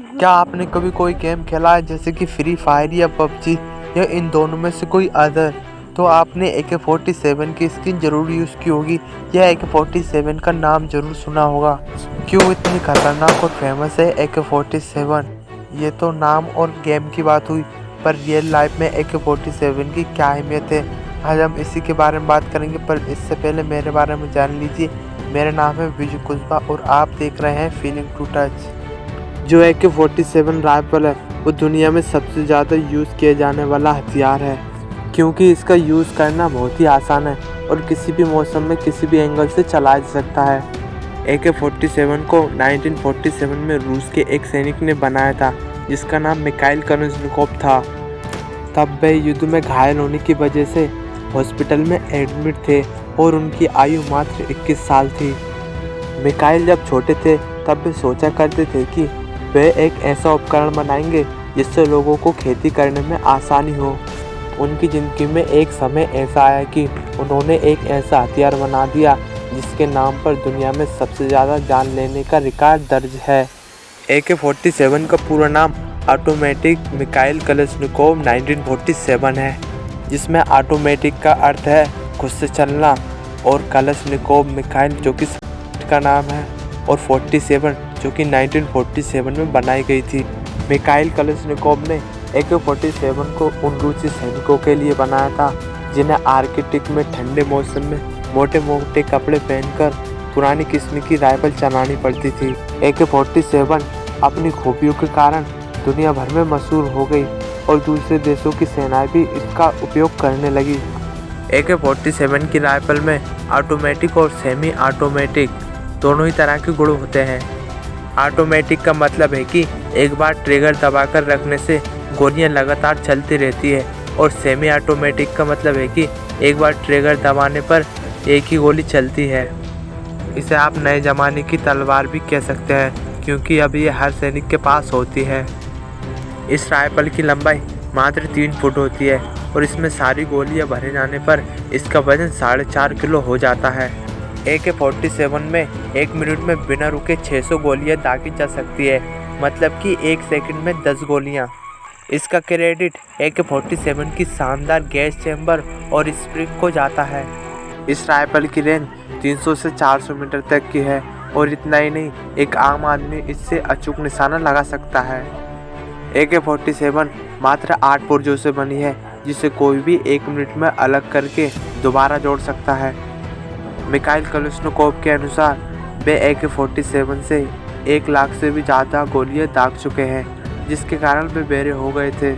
क्या आपने कभी कोई गेम खेला है जैसे कि फ्री फायर या पबजी या इन दोनों में से कोई अदर? तो आपने AK-47 की स्किन ज़रूर यूज़ की होगी या AK-47 का नाम ज़रूर सुना होगा। क्यों इतनी खतरनाक और फेमस है AK-47? ये तो नाम और गेम की बात हुई, पर रियल लाइफ में AK-47 की क्या अहमियत है, आज हम इसी के बारे में बात करेंगे। पर इससे पहले मेरे बारे में जान लीजिए। मेरा नाम है विजय कुशवा और आप देख रहे हैं फीलिंग टू टच। जो AK-47 राइफल है वो दुनिया में सबसे ज़्यादा यूज़ किए जाने वाला हथियार है, क्योंकि इसका यूज़ करना बहुत ही आसान है और किसी भी मौसम में किसी भी एंगल से चलाया जा सकता है। AK-47 को 1947 में रूस के एक सैनिक ने बनाया था जिसका नाम मिखाइल कलशनिकोव था। तब वे युद्ध में घायल होने की वजह से हॉस्पिटल में एडमिट थे और उनकी आयु मात्र 21 साल थी। मिखाइल जब छोटे थे तब वे सोचा करते थे कि वे एक ऐसा उपकरण बनाएंगे जिससे लोगों को खेती करने में आसानी हो। उनकी ज़िंदगी में एक समय ऐसा आया कि उन्होंने एक ऐसा हथियार बना दिया जिसके नाम पर दुनिया में सबसे ज़्यादा जान लेने का रिकॉर्ड दर्ज है। AK-47 का पूरा नाम ऑटोमेटिक मिखाइल कलशनिकोव 1947 है, जिसमें ऑटोमेटिक का अर्थ है खुद से चलना और कलशनिकोव मिखाइल जो कि का नाम है और 47 जो कि 1947 में बनाई गई थी। मिखाइल कलशनिकोव ने AK-47 को उन रूसी सैनिकों के लिए बनाया था जिन्हें आर्कटिक में ठंडे मौसम में मोटे मोटे कपड़े पहनकर पुरानी किस्म की राइफल चलानी पड़ती थी। AK-47 अपनी खूबियों के कारण दुनिया भर में मशहूर हो गई और दूसरे देशों की सेनाएं भी इसका उपयोग करने लगी। AK-47 की राइफल में ऑटोमेटिक और सेमी ऑटोमेटिक दोनों ही तरह के गुण होते हैं। ऑटोमेटिक का मतलब है कि एक बार ट्रिगर दबाकर रखने से गोलियां लगातार चलती रहती है और सेमी ऑटोमेटिक का मतलब है कि एक बार ट्रिगर दबाने पर एक ही गोली चलती है। इसे आप नए ज़माने की तलवार भी कह सकते हैं, क्योंकि अब ये हर सैनिक के पास होती है। इस राइफल की लंबाई मात्र 3 फुट होती है और इसमें सारी गोलियां भरे जाने पर इसका वजन 4.5 किलो हो जाता है। AK-47 में 1 मिनट में बिना रुके 600 गोलियां दागी जा सकती है, मतलब कि 1 सेकंड में 10 गोलियां। इसका क्रेडिट AK-47 की शानदार गैस चैम्बर और स्प्रिंग को जाता है। इस राइफल की रेंज 300 से 400 मीटर तक की है और इतना ही नहीं, एक आम आदमी इससे अचूक निशाना लगा सकता है। AK-47 मात्र 8 पुर्जों से बनी है, जिसे कोई भी 1 मिनट में अलग करके दोबारा जोड़ सकता है। मिखाइल कलशनिकोव के अनुसार वे AK-47 से 1 लाख से भी ज़्यादा गोलियां दाग चुके हैं, जिसके कारण वे बेरे हो गए थे।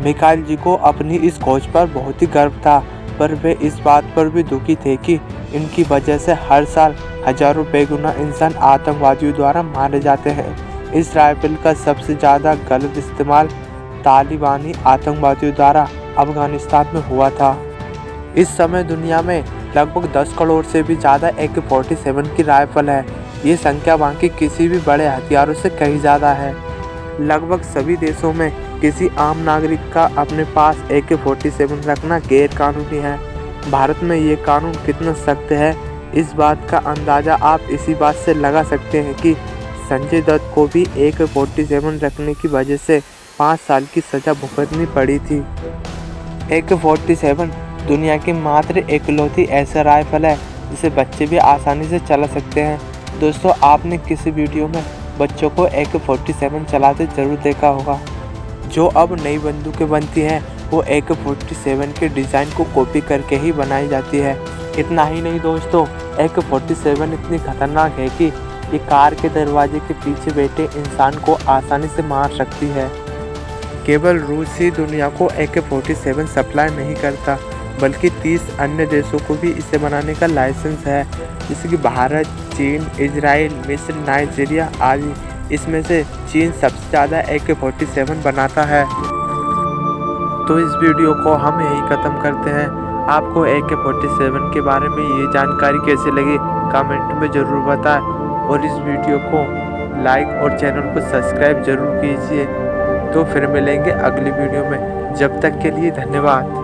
मिखाइल जी को अपनी इस खोज पर बहुत ही गर्व था, पर वे इस बात पर भी दुखी थे कि इनकी वजह से हर साल हजारों बेगुनाह इंसान आतंकवादियों द्वारा मारे जाते हैं। इस राइफल का सबसे ज़्यादा गलत इस्तेमाल तालिबानी आतंकवादियों द्वारा अफगानिस्तान में हुआ था। इस समय दुनिया में लगभग 10 करोड़ से भी ज़्यादा AK-47 की राइफल है। ये संख्या बाकी किसी भी बड़े हथियारों से कहीं ज़्यादा है। लगभग सभी देशों में किसी आम नागरिक का अपने पास AK-47 रखना गैर कानूनी है। भारत में ये कानून कितना सख्त है, इस बात का अंदाज़ा आप इसी बात से लगा सकते हैं कि संजय दत्त को भी AK-47 रखने की वजह से 5 साल की सज़ा भुगतनी पड़ी थी। AK-47 दुनिया की मात्र इकलौती ऐसा राइफल है जिसे बच्चे भी आसानी से चला सकते हैं। दोस्तों, आपने किसी वीडियो में बच्चों को AK-47 चलाते ज़रूर देखा होगा। जो अब नई बंदूकें बनती हैं वो AK-47 के डिज़ाइन को कॉपी करके ही बनाई जाती है। इतना ही नहीं दोस्तों, AK-47 इतनी खतरनाक है कि ये कार के दरवाजे के पीछे बैठे इंसान को आसानी से मार सकती है। केवल रूस ही दुनिया को AK-47 सप्लाई नहीं करता, बल्कि 30 अन्य देशों को भी इसे बनाने का लाइसेंस है, जैसे कि भारत, चीन, इजराइल, मिस्र, नाइजीरिया आदि। इसमें से चीन सबसे ज़्यादा AK-47 बनाता है। तो इस वीडियो को हम यही ख़त्म करते हैं। आपको AK-47 के बारे में ये जानकारी कैसी लगी कमेंट में ज़रूर बताएं और इस वीडियो को लाइक और चैनल को सब्सक्राइब ज़रूर कीजिए। तो फिर मिलेंगे अगली वीडियो में, जब तक के लिए धन्यवाद।